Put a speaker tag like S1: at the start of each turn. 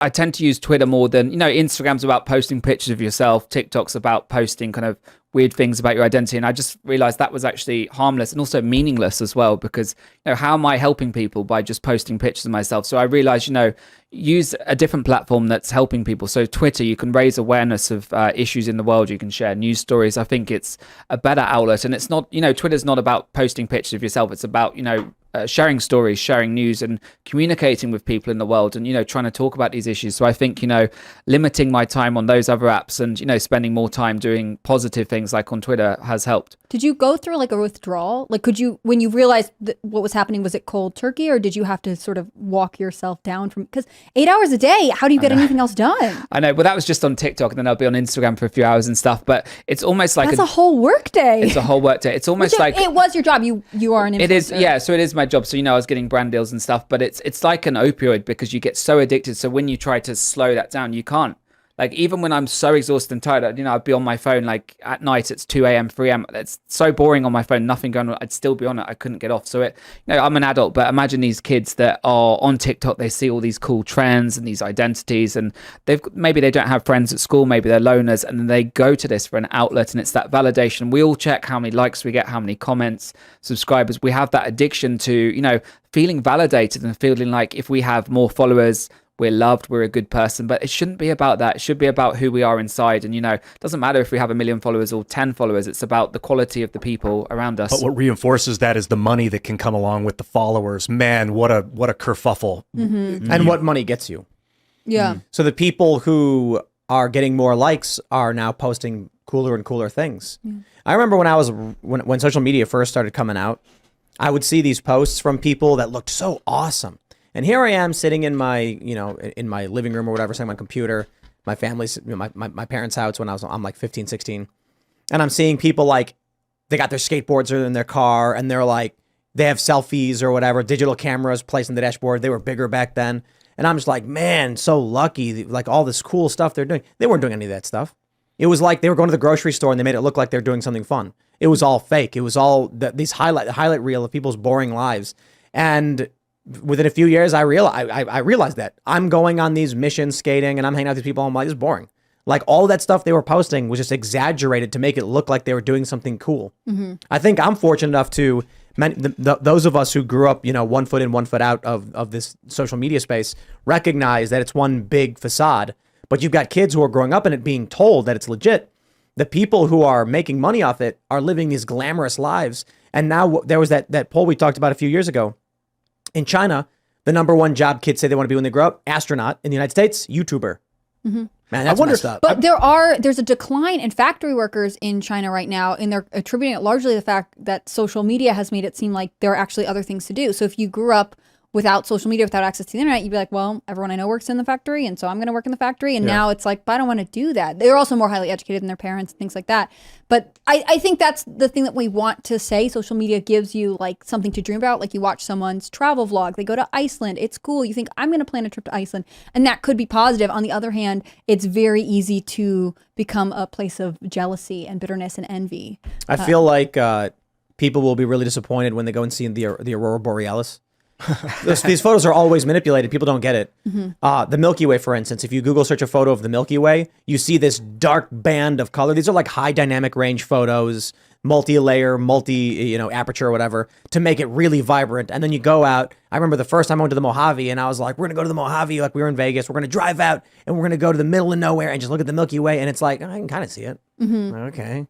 S1: I tend to use Twitter more than, Instagram's about posting pictures of yourself. TikTok's about posting kind of weird things about your identity. And I just realized that was actually harmless and also meaningless as well, because, how am I helping people by just posting pictures of myself? So I realized, use a different platform that's helping people. So Twitter, you can raise awareness of issues in the world. You can share news stories. I think it's a better outlet. And it's not, Twitter's not about posting pictures of yourself. It's about, sharing stories, sharing news, and communicating with people in the world, and trying to talk about these issues. So I think limiting my time on those other apps and spending more time doing positive things like on Twitter has helped.
S2: Did you go through like a withdrawal? Like, when you realized that what was happening, was it cold turkey, or did you have to sort of walk yourself down from? Because 8 hours a day, how do you get anything else done?
S1: I know. Well, that was just on TikTok, and then I'll be on Instagram for a few hours and stuff. But it's almost like
S2: that's a whole work day.
S1: It's a whole work day. It's almost like
S2: it was your job. You are an influencer.
S1: It is, yeah. So it is my job. So I was getting brand deals and stuff, but it's like an opioid, because you get so addicted. So when you try to slow that down, you can't. Like, even when I'm so exhausted and tired, I'd be on my phone, like at night, it's 2 a.m., 3 a.m. It's so boring on my phone, nothing going on. I'd still be on it. I couldn't get off. So I'm an adult, but imagine these kids that are on TikTok, they see all these cool trends and these identities, and maybe they don't have friends at school, maybe they're loners, and then they go to this for an outlet, and it's that validation. We all check how many likes we get, how many comments, subscribers. We have that addiction to, feeling validated and feeling like if we have more followers, we're loved, we're a good person. But it shouldn't be about that. It should be about who we are inside. And, it doesn't matter if we have 1 million followers or 10 followers. It's about the quality of the people around us.
S3: But what reinforces that is the money that can come along with the followers. Man, what a kerfuffle.
S4: Mm-hmm. And what money gets you.
S2: Yeah.
S4: So the people who are getting more likes are now posting cooler and cooler things. I remember when social media first started coming out, I would see these posts from people that looked so awesome. And here I am sitting in my, in my living room or whatever, sitting on my computer, my family's, my parents' house when I'm like 15, 16. And I'm seeing people like, they got their skateboards in their car, and they're like, they have selfies or whatever, digital cameras placed in the dashboard. They were bigger back then. And I'm just like, man, so lucky, like all this cool stuff they're doing. They weren't doing any of that stuff. It was like they were going to the grocery store and they made it look like they're doing something fun. It was all fake. It was all these highlight reel of people's boring lives. And within a few years, I realized that I'm going on these missions skating and I'm hanging out with these people. I'm like, this is boring. Like all that stuff they were posting was just exaggerated to make it look like they were doing something cool. Mm-hmm. I think I'm fortunate enough to, those of us who grew up, 1 foot in, 1 foot out of this social media space, recognize that it's one big facade. But you've got kids who are growing up in it being told that it's legit. The people who are making money off it are living these glamorous lives. And now there was that poll we talked about a few years ago. In China, the number one job kids say they want to be when they grow up, astronaut. In the United States, YouTuber. Mm-hmm. Man, that's messed up.
S2: But there's a decline in factory workers in China right now, and they're attributing it largely to the fact that social media has made it seem like there are actually other things to do. So if you grew up without social media, without access to the internet, you'd be like, well, everyone I know works in the factory, and so I'm going to work in the factory. And now it's like, but I don't want to do that. They're also more highly educated than their parents and things like that. But I think that's the thing that we want to say. Social media gives you like something to dream about. Like you watch someone's travel vlog, they go to Iceland. It's cool. You think, I'm going to plan a trip to Iceland. And that could be positive. On the other hand, it's very easy to become a place of jealousy and bitterness and envy.
S4: I feel like people will be really disappointed when they go and see the Aurora Borealis. These photos are always manipulated. People don't get it. Mm-hmm. The Milky Way, for instance, if you Google search a photo of the Milky Way, you see this dark band of color. These are like high dynamic range photos, multi-layer, aperture or whatever, to make it really vibrant. And then you go out. I remember the first time I went to the Mojave and I was like, we're going to go to the Mojave. Like we were in Vegas. We're going to drive out and we're going to go to the middle of nowhere and just look at the Milky Way. And it's like, I can kind of see it. Mm-hmm. Okay.